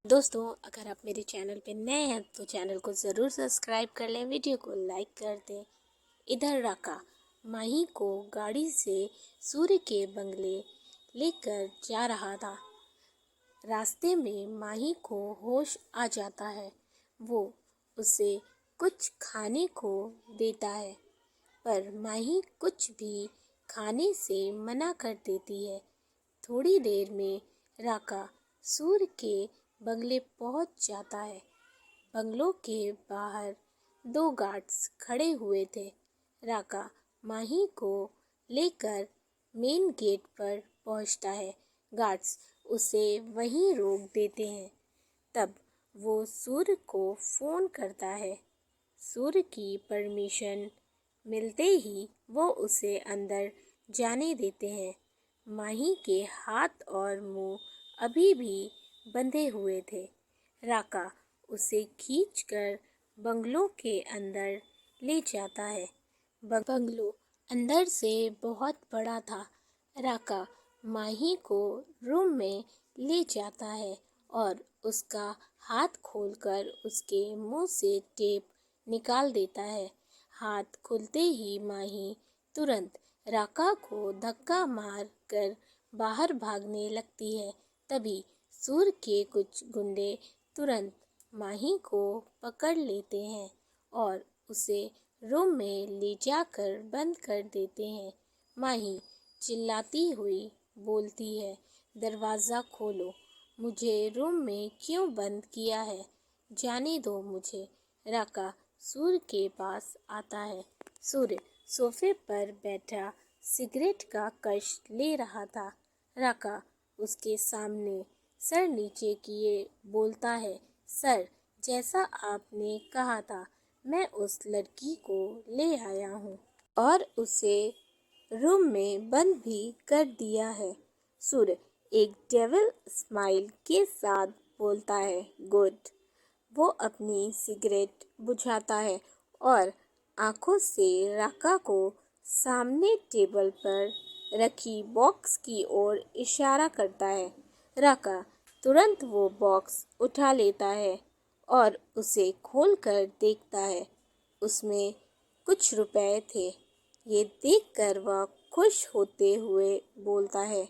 दोस्तों, अगर आप मेरे चैनल पे नए हैं तो चैनल को ज़रूर सब्सक्राइब कर लें, वीडियो को लाइक कर दें। इधर राका माही को गाड़ी से सूर्य के बंगले लेकर जा रहा था। रास्ते में माही को होश आ जाता है। वो उसे कुछ खाने को देता है, पर माही कुछ भी खाने से मना कर देती है। थोड़ी देर में राका सूर्य के बंगले पहुंच जाता है। बंगलों के बाहर दो गार्ड्स खड़े हुए थे। राका माही को लेकर मेन गेट पर पहुंचता है। गार्ड्स उसे वहीं रोक देते हैं। तब वो सूर्य को फ़ोन करता है। सूर्य की परमिशन मिलते ही वो उसे अंदर जाने देते हैं। माही के हाथ और मुंह अभी भी बंधे हुए थे। राका उसे खींचकर बंगलों के अंदर ले जाता है। बंगलो अंदर से बहुत बड़ा था। राका माही को रूम में ले जाता है और उसका हाथ खोलकर उसके मुंह से टेप निकाल देता है। हाथ खुलते ही माही तुरंत राका को धक्का मार कर बाहर भागने लगती है। तभी सूर्य के कुछ गुंडे तुरंत माही को पकड़ लेते हैं और उसे रूम में ले जाकर बंद कर देते हैं। माही चिल्लाती हुई बोलती है, दरवाज़ा खोलो, मुझे रूम में क्यों बंद किया है, जाने दो मुझे। राका सूर्य के पास आता है। सूर्य सोफे पर बैठा सिगरेट का कश ले रहा था। राका उसके सामने सर नीचे किए बोलता है, सर, जैसा आपने कहा था मैं उस लड़की को ले आया हूँ और उसे रूम में बंद भी कर दिया है। सूर्य एक डेविल स्माइल के साथ बोलता है, गुड। वो अपनी सिगरेट बुझाता है और आंखों से राका को सामने टेबल पर रखी बॉक्स की ओर इशारा करता है। राका तुरंत वो बॉक्स उठा लेता है और उसे खोलकर देखता है। उसमें कुछ रुपए थे। ये देखकर वह खुश होते हुए बोलता है,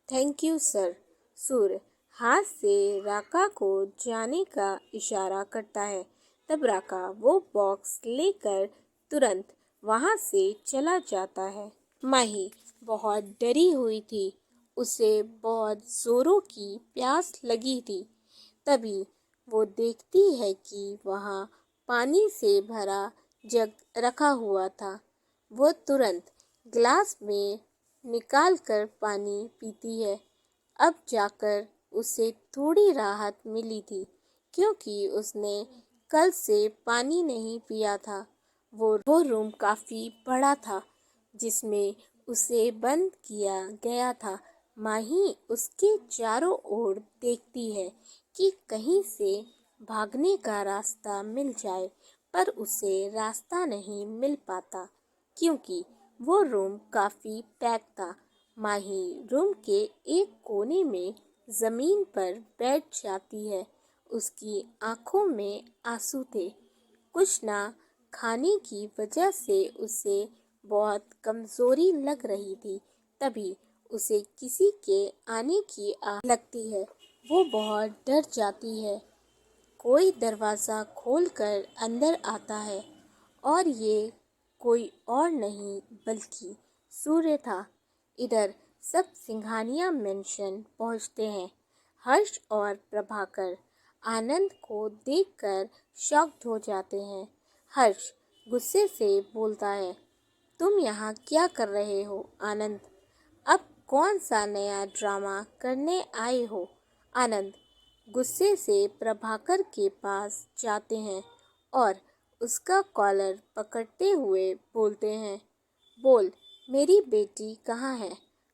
थैंक यू सर। सूर्य हाथ से राका को जाने का इशारा करता है। तब राका वो बॉक्स लेकर तुरंत वहाँ से चला जाता है। माही बहुत डरी हुई थी। उसे बहुत जोरों की प्यास लगी थी। तभी वो देखती है कि वहाँ पानी से भरा जग रखा हुआ था। वो तुरंत ग्लास में निकाल कर पानी पीती है। अब जाकर उसे थोड़ी राहत मिली थी, क्योंकि उसने कल से पानी नहीं पिया था। वो रूम काफ़ी बड़ा था जिसमें उसे बंद किया गया था। माही उसके चारों ओर देखती है कि कहीं से भागने का रास्ता मिल जाए, पर उसे रास्ता नहीं मिल पाता क्योंकि वो रूम काफ़ी पैक था। माही रूम के एक कोने में ज़मीन पर बैठ जाती है। उसकी आंखों में आंसू थे। कुछ ना खाने की वजह से उसे बहुत कमज़ोरी लग रही थी। तभी उसे किसी के आने की आह लगती है। वो बहुत डर जाती है। कोई दरवाज़ा खोलकर अंदर आता है और ये कोई और नहीं बल्कि सूर्य था। इधर सब सिंघानिया मेंशन पहुंचते हैं। हर्ष और प्रभाकर आनंद को देखकर शॉक्ड हो जाते हैं। हर्ष गुस्से से बोलता है, तुम यहाँ क्या कर रहे हो आनंद? अब कौन सा नया ड्रामा करने आए हो? आनंद गुस्से से प्रभाकर के पास जाते हैं और उसका कॉलर पकड़ते हुए बोलते हैं, बोल, मेरी बेटी कहाँ है?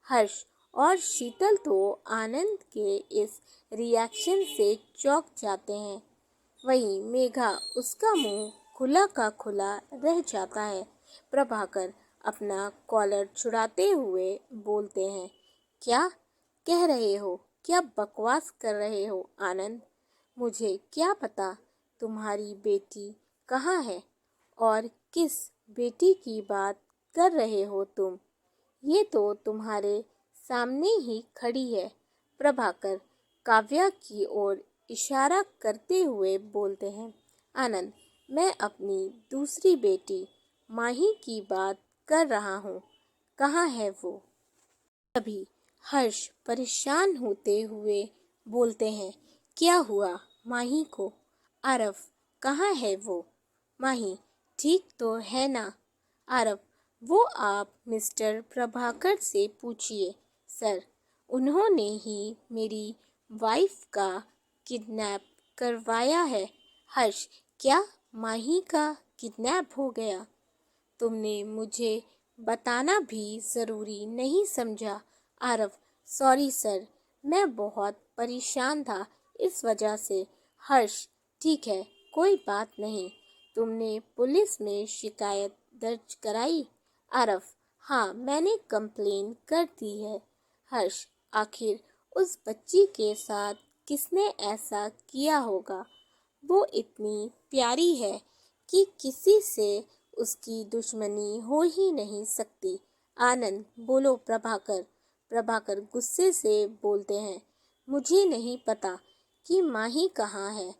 हर्ष और शीतल तो आनंद के इस रिएक्शन से चौंक जाते हैं। वहीं मेघा, उसका मुंह खुला का खुला रह जाता है। प्रभाकर अपना कॉलर छुड़ाते हुए बोलते हैं, क्या कह रहे हो? क्या बकवास कर रहे हो आनंद? मुझे क्या पता तुम्हारी बेटी कहाँ है और किस बेटी की बात कर रहे हो तुम। ये तो तुम्हारे सामने ही खड़ी है। प्रभाकर काव्या की ओर इशारा करते हुए बोलते हैं। आनंद, मैं अपनी दूसरी बेटी माही की बात कर रहा हूँ। कहाँ है वो? तभी हर्ष परेशान होते हुए बोलते हैं। क्या हुआ माही को? आरव, कहाँ है वो? माही ठीक तो है ना? आरव, वो आप मिस्टर प्रभाकर से पूछिए सर। उन्होंने ही मेरी वाइफ का किडनैप करवाया है। हर्ष, क्या माही का किडनैप हो गया? तुमने मुझे बताना भी ज़रूरी नहीं समझा। आरव, सॉरी सर, मैं बहुत परेशान था इस वजह से। हर्ष, ठीक है, कोई बात नहीं। तुमने पुलिस में शिकायत दर्ज कराई? आरव, हाँ, मैंने कंप्लेन कर दी है। हर्ष, आखिर उस बच्ची के साथ किसने ऐसा किया होगा? वो इतनी प्यारी है कि किसी से उसकी दुश्मनी हो ही नहीं सकती। आनंद, बोलो प्रभाकर। प्रभाकर गुस्से से बोलते हैं। मुझे नहीं पता कि माही कहाँ है।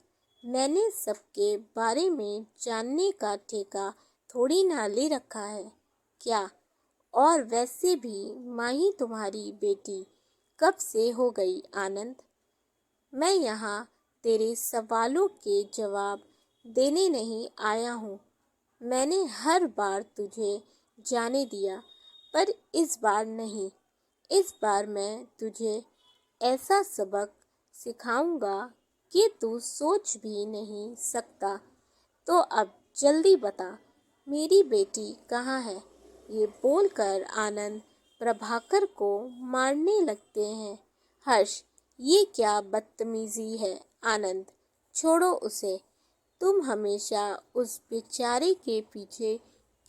मैंने सबके बारे में जानने का ठेका थोड़ी ना ले रखा है क्या? और वैसे भी माही तुम्हारी बेटी कब से हो गई आनंद? मैं यहाँ तेरे सवालों के जवाब देने नहीं आया हूँ। मैंने हर बार तुझे जाने दिया, पर इस बार नहीं। इस बार मैं तुझे ऐसा सबक सिखाऊंगा कि तू सोच भी नहीं सकता। तो अब जल्दी बता, मेरी बेटी कहाँ है? ये बोलकर आनंद प्रभाकर को मारने लगते हैं। हर्ष, ये क्या बदतमीजी है आनंद, छोड़ो उसे। तुम हमेशा उस बेचारे के पीछे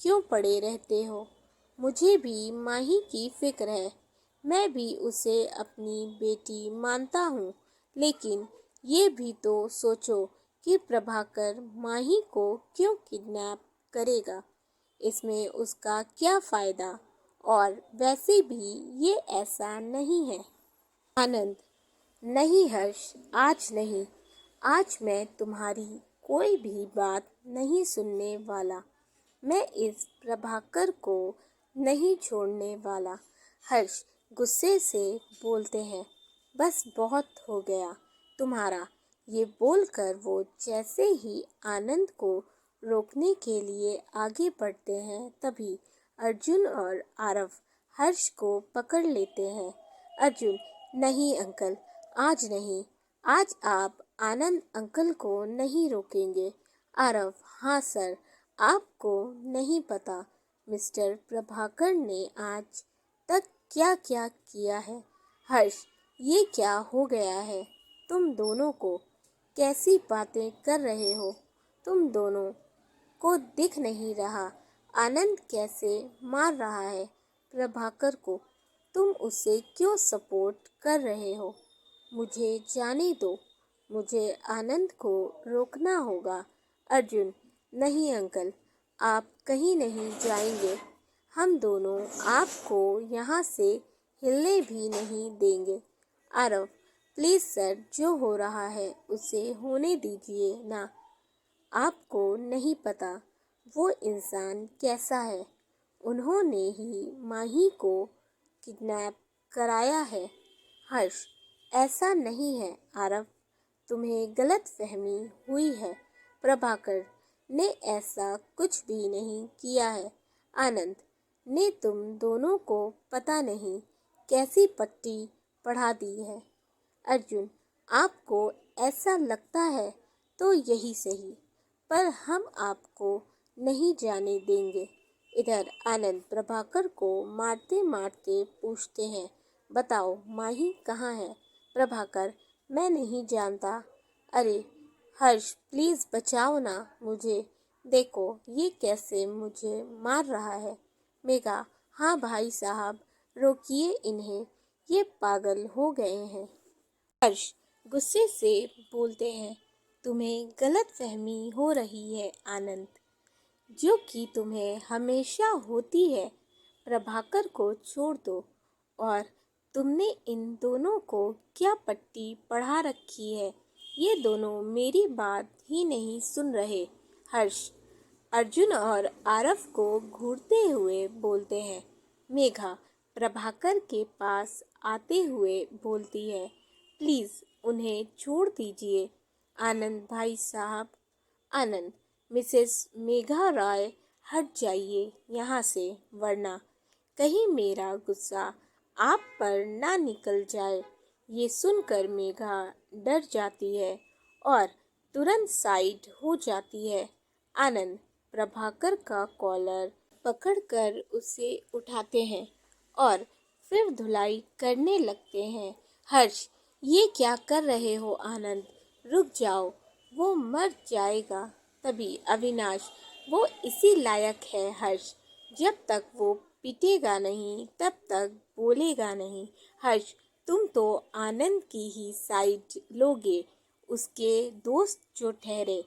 क्यों पड़े रहते हो? मुझे भी माही की फिक्र है। मैं भी उसे अपनी बेटी मानता हूँ, लेकिन ये भी तो सोचो कि प्रभाकर माही को क्यों किडनैप करेगा। इसमें उसका क्या फ़ायदा? और वैसे भी ये ऐसा नहीं है। आनंद, नहीं हर्ष, आज नहीं। आज मैं तुम्हारी कोई भी बात नहीं सुनने वाला। मैं इस प्रभाकर को नहीं छोड़ने वाला। हर्ष गुस्से से बोलते हैं। बस बहुत हो गया तुम्हारा। ये बोलकर वो जैसे ही आनंद को रोकने के लिए आगे बढ़ते हैं, तभी अर्जुन और आरव हर्ष को पकड़ लेते हैं। अर्जुन, नहीं अंकल, आज नहीं। आज आप आनंद अंकल को नहीं रोकेंगे। आरव, हाँ सर, आपको नहीं पता मिस्टर प्रभाकर ने आज तक क्या क्या किया है। हर्ष, ये क्या हो गया है तुम दोनों को? कैसी बातें कर रहे हो? तुम दोनों को दिख नहीं रहा आनंद कैसे मार रहा है प्रभाकर को? तुम उसे क्यों सपोर्ट कर रहे हो? मुझे जाने दो। मुझे आनंद को रोकना होगा। अर्जुन, नहीं अंकल, आप कहीं नहीं जाएंगे। हम दोनों आपको यहाँ से हिलने भी नहीं देंगे। आरव, प्लीज़ सर, जो हो रहा है उसे होने दीजिए ना। आपको नहीं पता वो इंसान कैसा है। उन्होंने ही माही को किडनैप कराया है। हर्ष, ऐसा नहीं है आरव, तुम्हें गलत फहमी हुई है। प्रभाकर ने ऐसा कुछ भी नहीं किया है। आनंद ने तुम दोनों को पता नहीं कैसी पट्टी पढ़ा दी है। अर्जुन, आपको ऐसा लगता है तो यही सही, पर हम आपको नहीं जाने देंगे। इधर आनंद प्रभाकर को मारते मारते पूछते हैं, बताओ माही कहाँ है? प्रभाकर, मैं नहीं जानता। अरे हर्ष, प्लीज़ बचाओ ना मुझे। देखो ये कैसे मुझे मार रहा है। मेघा, हाँ भाई साहब, रोकिए इन्हें, ये पागल हो गए हैं। हर्ष, गुस्से से बोलते हैं, तुम्हें गलतफहमी हो रही है आनंद, जो कि तुम्हें हमेशा होती है। प्रभाकर को छोड़ दो। और तुमने इन दोनों को क्या पट्टी पढ़ा रखी है? ये दोनों मेरी बात ही नहीं सुन रहे। हर्ष अर्जुन और आरव को घूरते हुए बोलते हैं। मेघा प्रभाकर के पास आते हुए बोलती है, प्लीज़ उन्हें छोड़ दीजिए। आनंद भाई साहब, आनंद, मिसेस मेघा रॉय, हट जाइए यहाँ से, वरना कहीं मेरा गुस्सा आप पर ना निकल जाए। ये सुनकर मेघा डर जाती है और तुरंत साइड हो जाती है। आनंद प्रभाकर का कॉलर पकड़कर उसे उठाते हैं और फिर धुलाई करने लगते हैं। हर्ष, ये क्या कर रहे हो आनंद? रुक जाओ, वो मर जाएगा। तभी अविनाश, वो इसी लायक है हर्ष, जब तक वो पीटेगा नहीं तब तक बोलेगा नहीं। हर्ष, तुम तो आनंद की ही साइड लोगे, उसके दोस्त जो ठहरे।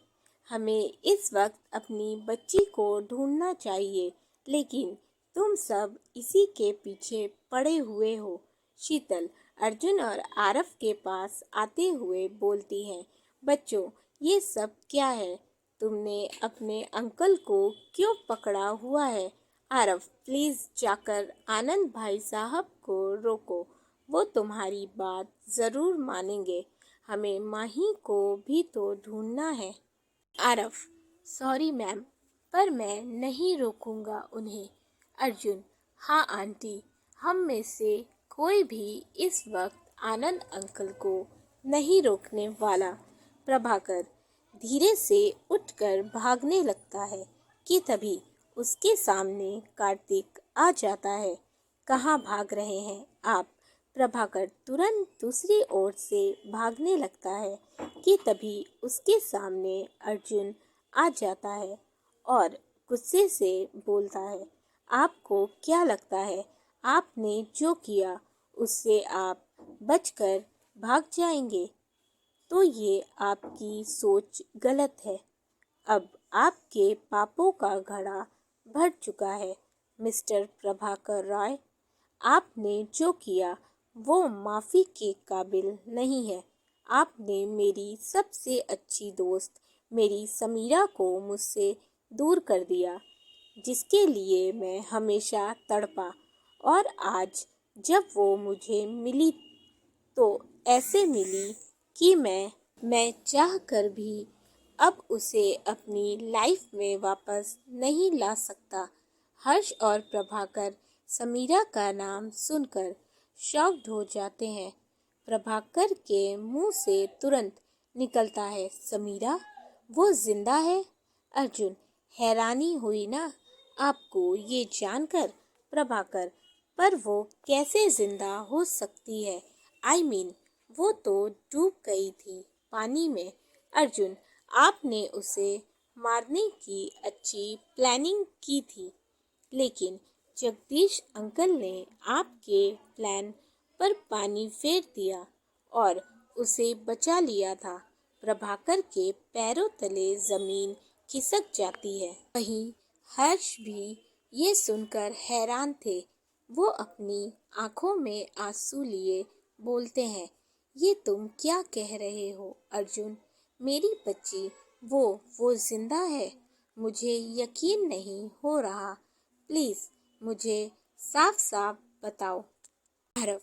हमें इस वक्त अपनी बच्ची को ढूंढना चाहिए, लेकिन तुम सब इसी के पीछे पड़े हुए हो। शीतल अर्जुन और आरव के पास आते हुए बोलती है, बच्चों ये सब क्या है? तुमने अपने अंकल को क्यों पकड़ा हुआ है? आरव, प्लीज़ जाकर आनंद भाई साहब को रोको, वो तुम्हारी बात ज़रूर मानेंगे। हमें माही को भी तो ढूंढना है। आरव, सॉरी मैम, पर मैं नहीं रोकूंगा उन्हें। अर्जुन, हाँ आंटी, हम में से कोई भी इस वक्त आनंद अंकल को नहीं रोकने वाला। प्रभाकर धीरे से उठकर भागने लगता है कि तभी उसके सामने कार्तिक आ जाता है। कहाँ भाग रहे हैं आप? प्रभाकर तुरंत दूसरी ओर से भागने लगता है कि तभी उसके सामने अर्जुन आ जाता है और गुस्से से बोलता है, आपको क्या लगता है आपने जो किया उससे आप बचकर भाग जाएंगे? तो ये आपकी सोच गलत है। अब आपके पापों का घड़ा भर चुका है। मिस्टर प्रभाकर रॉय, आपने जो किया वो माफ़ी के काबिल नहीं है। आपने मेरी सबसे अच्छी दोस्त मेरी समीरा को मुझसे दूर कर दिया, जिसके लिए मैं हमेशा तड़पा। और आज जब वो मुझे मिली तो ऐसे मिली कि मैं चाह कर भी अब उसे अपनी लाइफ में वापस नहीं ला सकता। हर्ष और प्रभाकर समीरा का नाम सुनकर शॉक्ड हो जाते हैं। प्रभाकर के मुंह से तुरंत निकलता है, समीरा, वो जिंदा है? अर्जुन, हैरानी हुई ना आपको ये जानकर? प्रभाकर, पर वो कैसे जिंदा हो सकती है? आई मीन, वो तो डूब गई थी पानी में। अर्जुन, आपने उसे मारने की अच्छी प्लानिंग की थी, लेकिन जगदीश अंकल ने आपके प्लान पर पानी फेर दिया और उसे बचा लिया था। प्रभाकर के पैरों तले जमीन खिसक जाती है। वहीं हर्ष भी ये सुनकर हैरान थे। वो अपनी आंखों में आंसू लिए बोलते हैं, ये तुम क्या कह रहे हो अर्जुन? मेरी बच्ची, वो जिंदा है? मुझे यकीन नहीं हो रहा। प्लीज़ मुझे साफ साफ बताओ। आरव,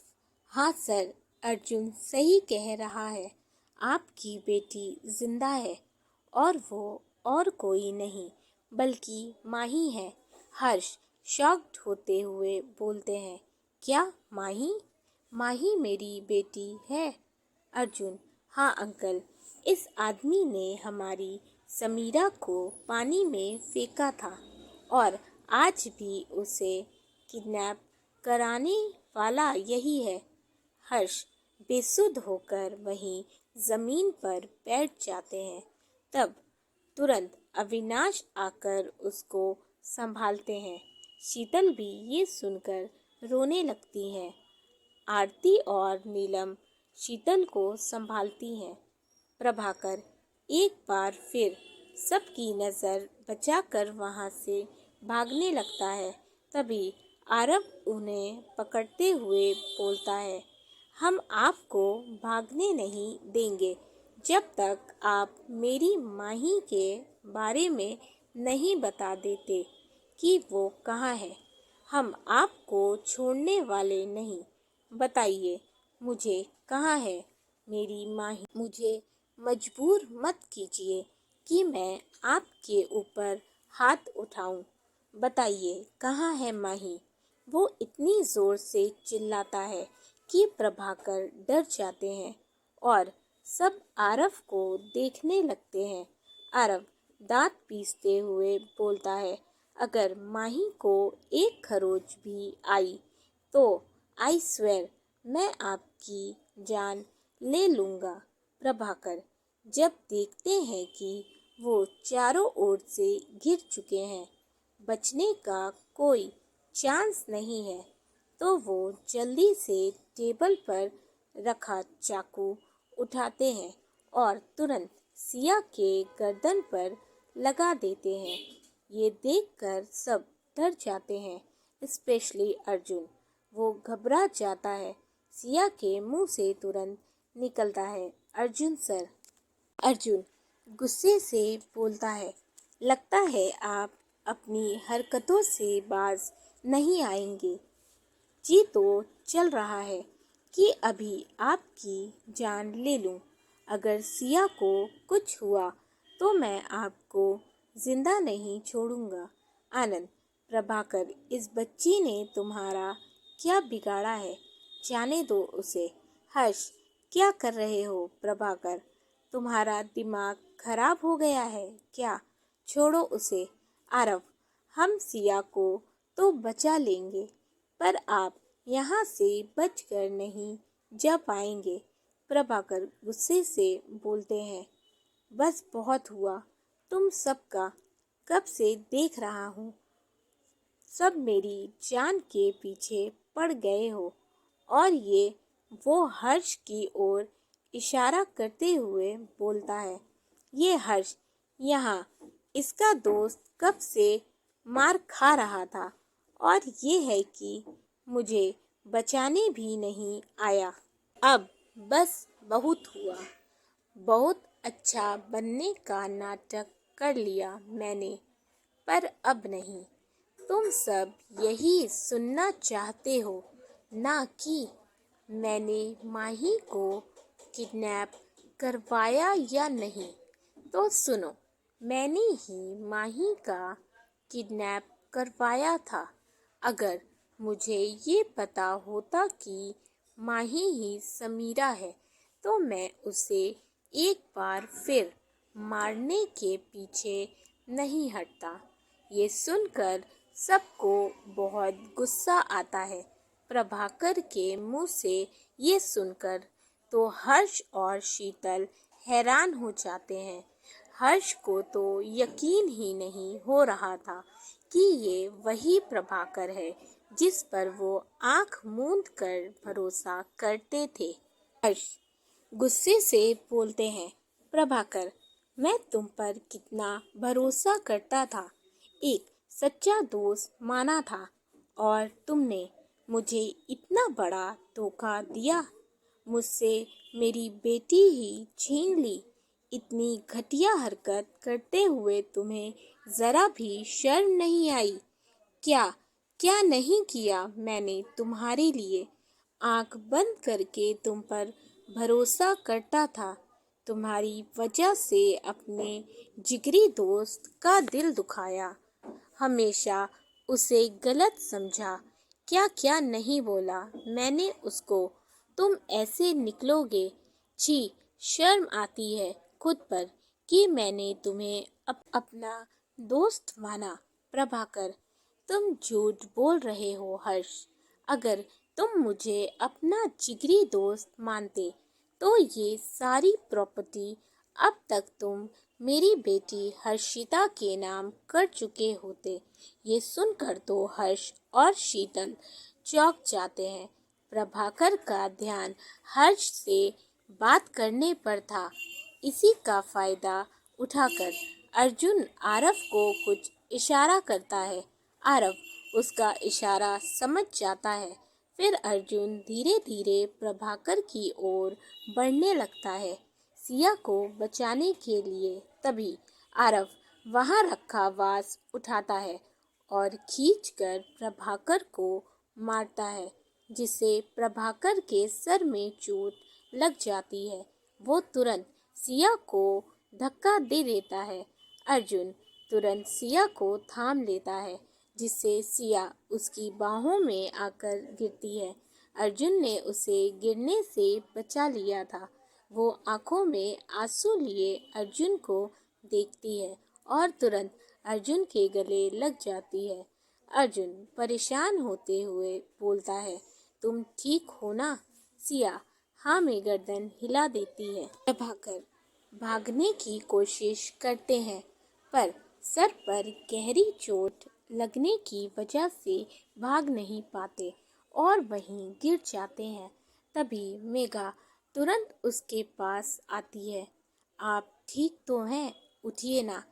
हाँ सर, अर्जुन सही कह रहा है। आपकी बेटी जिंदा है और वो और कोई नहीं बल्कि माही है। हर्ष शॉक्ड होते हुए बोलते हैं, क्या माही? माही मेरी बेटी है? अर्जुन, हाँ अंकल, इस आदमी ने हमारी समीरा को पानी में फेंका था और आज भी उसे किडनैप कराने वाला यही है। हर्ष बेसुध होकर वहीं जमीन पर बैठ जाते हैं। तब तुरंत अविनाश आकर उसको संभालते हैं। शीतल भी ये सुनकर रोने लगती है। आरती और नीलम शीतल को संभालती हैं। प्रभाकर एक बार फिर सबकी नज़र बचाकर वहाँ से भागने लगता है। तभी आरव उन्हें पकड़ते हुए बोलता है, हम आपको भागने नहीं देंगे जब तक आप मेरी माही के बारे में नहीं बता देते कि वो कहाँ है। हम आपको छोड़ने वाले नहीं। बताइए मुझे कहाँ है मेरी माही। मुझे मजबूर मत कीजिए कि मैं आपके ऊपर हाथ उठाऊं। बताइए कहाँ है माही। वो इतनी ज़ोर से चिल्लाता है कि प्रभाकर डर जाते हैं और सब आरव को देखने लगते हैं। आरव दांत पीसते हुए बोलता है, अगर माही को एक खरोच भी आई तो आई स्वेर मैं आपकी जान ले लूँगा। प्रभाकर जब देखते हैं कि वो चारों ओर से घिर चुके हैं, बचने का कोई चांस नहीं है, तो वो जल्दी से टेबल पर रखा चाकू उठाते हैं और तुरंत सिया के गर्दन पर लगा देते हैं। ये देखकर सब डर जाते हैं, स्पेशली अर्जुन। वो घबरा जाता है। सिया के मुंह से तुरंत निकलता है, अर्जुन सर। अर्जुन गुस्से से बोलता है, लगता है आप अपनी हरकतों से बाज नहीं आएंगे। जी तो चल रहा है कि अभी आपकी जान ले लूं। अगर सिया को कुछ हुआ तो मैं आपको जिंदा नहीं छोड़ूंगा। आनंद, प्रभाकर इस बच्ची ने तुम्हारा क्या बिगाड़ा है, जाने दो उसे। हर्ष, क्या कर रहे हो प्रभाकर, तुम्हारा दिमाग खराब हो गया है क्या, छोड़ो उसे। आरव, हम सिया को तो बचा लेंगे पर आप यहाँ से बचकर नहीं जा पाएंगे। प्रभाकर गुस्से से बोलते हैं, बस बहुत हुआ तुम सबका, कब से देख रहा हूँ सब मेरी जान के पीछे पड़ गए हो। और ये वो हर्ष की ओर इशारा करते हुए बोलता है, ये हर्ष यहाँ इसका दोस्त कब से मार खा रहा था और ये है कि मुझे बचाने भी नहीं आया। अब बस बहुत हुआ। बहुत अच्छा बनने का नाटक कर लिया मैंने, पर अब नहीं। तुम सब यही सुनना चाहते हो ना कि मैंने माही को किडनैप करवाया या नहीं। तो सुनो, मैंने ही माही का किडनैप करवाया था। अगर मुझे ये पता होता कि माही ही समीरा है तो मैं उसे एक बार फिर मारने के पीछे नहीं हटता। ये सुनकर सबको बहुत गुस्सा आता है। प्रभाकर के मुंह से ये सुनकर तो हर्ष और शीतल हैरान हो जाते हैं। हर्ष को तो यकीन ही नहीं हो रहा था कि ये वही प्रभाकर है जिस पर वो आंख मूंद कर भरोसा करते थे। हर्ष गुस्से से बोलते हैं, प्रभाकर, मैं तुम पर कितना भरोसा करता था, एक सच्चा दोस्त माना था, और तुमने मुझे इतना बड़ा धोखा दिया। मुझसे मेरी बेटी ही छीन ली। इतनी घटिया हरकत करते हुए तुम्हें ज़रा भी शर्म नहीं आई क्या? क्या नहीं किया मैंने तुम्हारे लिए। आंख बंद करके तुम पर भरोसा करता था। तुम्हारी वजह से अपने जिगरी दोस्त का दिल दुखाया। हमेशा उसे गलत समझा। क्या क्या नहीं बोला मैंने उसको। तुम ऐसे निकलोगे। छी, शर्म आती है खुद पर कि मैंने तुम्हें अपना दोस्त माना। प्रभाकर, तुम झूठ बोल रहे हो हर्ष। अगर तुम मुझे अपना जिगरी दोस्त मानते तो ये सारी प्रॉपर्टी अब तक तुम मेरी बेटी हर्षिता के नाम कर चुके होते। ये सुनकर तो हर्ष और शीतल चौंक जाते हैं। प्रभाकर का ध्यान हर्ष से बात करने पर था। इसी का फायदा उठाकर अर्जुन आरव को कुछ इशारा करता है। आरव उसका इशारा समझ जाता है। फिर अर्जुन धीरे धीरे प्रभाकर की ओर बढ़ने लगता है, सिया को बचाने के लिए। तभी आरव वहां रखा वास उठाता है और खींचकर प्रभाकर को मारता है, जिससे प्रभाकर के सर में चोट लग जाती है। वो तुरंत सिया को धक्का दे देता है। अर्जुन तुरंत सिया को थाम लेता है, जिससे सिया उसकी बाहों में आकर गिरती है। अर्जुन ने उसे गिरने से बचा लिया था। वो आंखों में आंसू लिए अर्जुन को देखती है और तुरंत अर्जुन के गले लग जाती है। अर्जुन परेशान होते हुए बोलता है, तुम ठीक हो ना? सिया हाँ में गर्दन हिला देती है। प्रभाकर भागने की कोशिश करते हैं, पर सर पर गहरी चोट लगने की वजह से भाग नहीं पाते और वहीं गिर जाते हैं। तभी मेघा तुरंत उसके पास आती है। आप ठीक तो हैं? उठिए ना।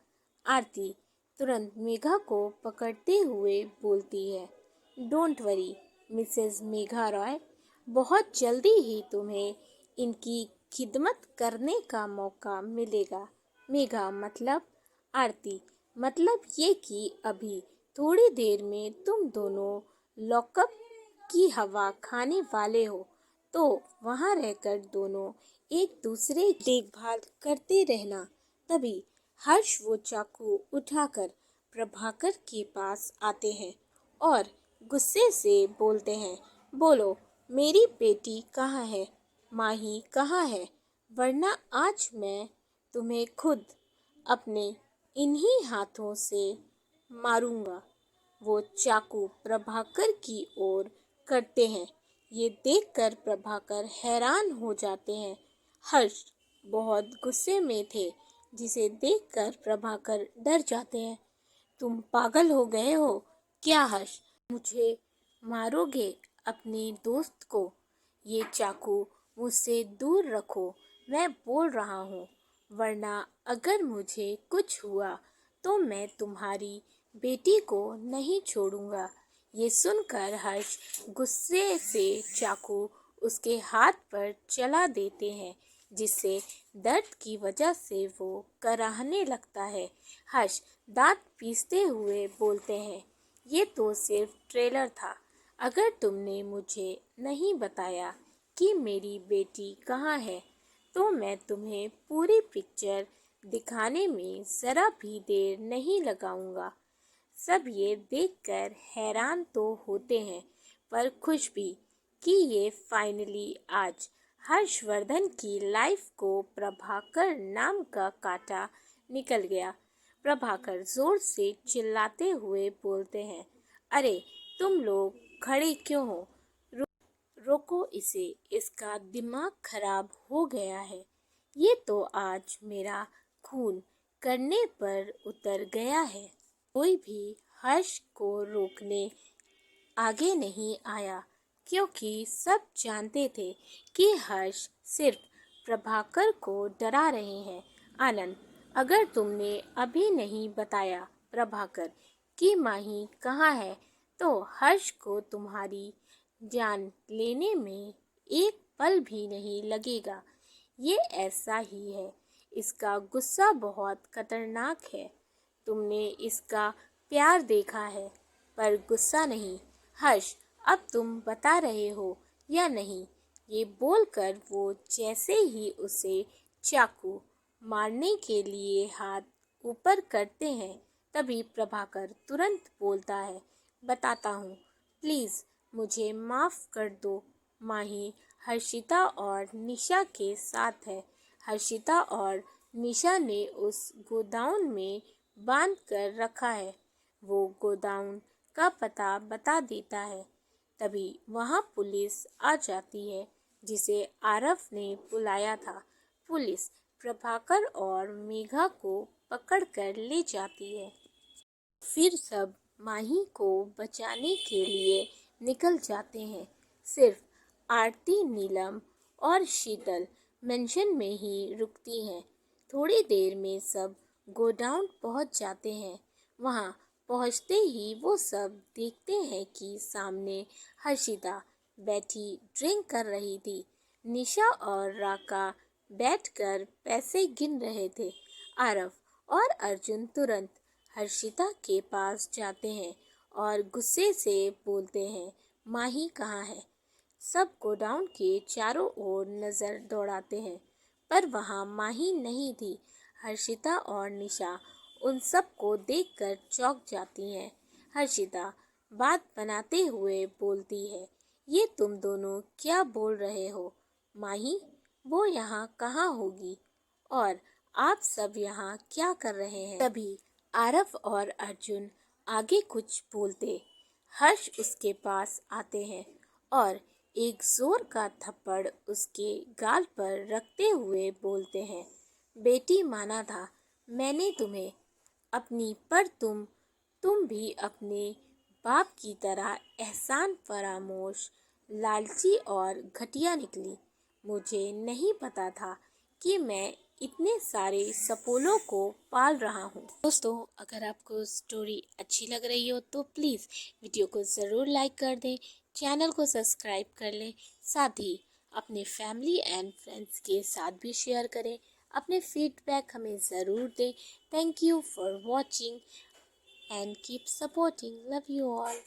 आरती तुरंत मेघा को पकड़ते हुए बोलती है, don't worry Mrs Megha Roy, बहुत जल्दी ही तुम्हें इनकी खिदमत करने का मौका मिलेगा। मेघा मतलब? आरती मतलब ये कि अभी थोड़ी देर में तुम दोनों लॉकअप की हवा खाने वाले हो, तो वहाँ रहकर दोनों एक दूसरे की देखभाल करते रहना। तभी हर्ष वो चाकू उठाकर प्रभाकर के पास आते हैं और गुस्से से बोलते हैं, बोलो मेरी बेटी कहाँ है? माही कहाँ है? वरना आज मैं तुम्हें खुद अपने इन्हीं हाथों से मारूंगा। वो चाकू प्रभाकर की ओर करते हैं। ये देखकर प्रभाकर हैरान हो जाते हैं। हर्ष बहुत गुस्से में थे, जिसे देखकर प्रभाकर डर जाते हैं। तुम पागल हो गए हो क्या हर्ष? मुझे मारोगे अपने दोस्त को? ये चाकू मुझसे दूर रखो, मैं बोल रहा हूँ, वरना अगर मुझे कुछ हुआ तो मैं तुम्हारी बेटी को नहीं छोड़ूंगा। ये सुनकर हर्ष गुस्से से चाकू उसके हाथ पर चला देते हैं, जिससे दर्द की वजह से वो कराहने लगता है। हर्ष दांत पीसते हुए बोलते हैं, ये तो सिर्फ ट्रेलर था। अगर तुमने मुझे नहीं बताया कि मेरी बेटी कहाँ है, तो मैं तुम्हें पूरी पिक्चर दिखाने में ज़रा भी देर नहीं लगाऊंगा। सब ये देखकर हैरान तो होते हैं, पर खुश भी कि ये फाइनली आज हर्षवर्धन की लाइफ को प्रभाकर नाम का कांटा निकल गया। प्रभाकर जोर से चिल्लाते हुए बोलते हैं, अरे तुम लोग खड़े क्यों हो? रोको इसे, इसका दिमाग खराब हो गया है। ये तो आज मेरा खून करने पर उतर गया है। कोई भी हर्ष को रोकने आगे नहीं आया, क्योंकि सब जानते थे कि हर्ष सिर्फ प्रभाकर को डरा रहे हैं। आनंद, अगर तुमने अभी नहीं बताया प्रभाकर कि माही कहाँ है, तो हर्ष को तुम्हारी जान लेने में एक पल भी नहीं लगेगा। ये ऐसा ही है, इसका गुस्सा बहुत खतरनाक है। तुमने इसका प्यार देखा है, पर गुस्सा नहीं। हर्ष, अब तुम बता रहे हो या नहीं? ये बोलकर वो जैसे ही उसे चाकू मारने के लिए हाथ ऊपर करते हैं, तभी प्रभाकर तुरंत बोलता है, बताता हूँ, प्लीज़ मुझे माफ़ कर दो। माही हर्षिता और निशा के साथ है। हर्षिता और निशा ने उस गोदाउन में बांध कर रखा है। वो गोदाउन का पता बता देता है। तभी वहाँ पुलिस आ जाती है, जिसे आरव ने बुलाया था। पुलिस प्रभाकर और मेघा को पकड़कर ले जाती है। फिर सब माही को बचाने के लिए निकल जाते हैं। सिर्फ आरती, नीलम और शीतल मेंशन में ही रुकती हैं। थोड़ी देर में सब गोडाउन पहुंच जाते हैं। वहां पहुंचते ही वो सब देखते हैं कि सामने हर्षिता बैठी ड्रिंक कर रही थी। निशा और राका बैठकर पैसे गिन रहे थे। आरव और अर्जुन तुरंत हर्षिता के पास जाते हैं और गुस्से से बोलते हैं, माही कहाँ है? सब गोडाउन के चारों ओर नजर दौड़ाते हैं, पर वहां माही नहीं थी। हर्षिता और निशा उन सब को देखकर चौंक जाती हैं। हर्षिता बात बनाते हुए बोलती है, ये तुम दोनों क्या बोल रहे हो? माही वो यहाँ कहाँ होगी? और आप सब यहाँ क्या कर रहे हैं? तभी आरव और अर्जुन आगे कुछ बोलते, हर्ष उसके पास आते हैं और एक जोर का थप्पड़ उसके गाल पर रखते हुए बोलते हैं, बेटी माना था मैंने तुम्हें अपनी, पर तुम भी अपने बाप की तरह एहसान फरामोश, लालची और घटिया निकली। मुझे नहीं पता था कि मैं इतने सारे सपोलों को पाल रहा हूँ। दोस्तों, अगर आपको स्टोरी अच्छी लग रही हो तो प्लीज़ वीडियो को ज़रूर लाइक कर दें, चैनल को सब्सक्राइब कर लें, साथ ही अपने फैमिली एंड फ्रेंड्स के साथ भी शेयर करें। अपने फीडबैक हमें ज़रूर दें। Thank you for watching and keep supporting. Love you all.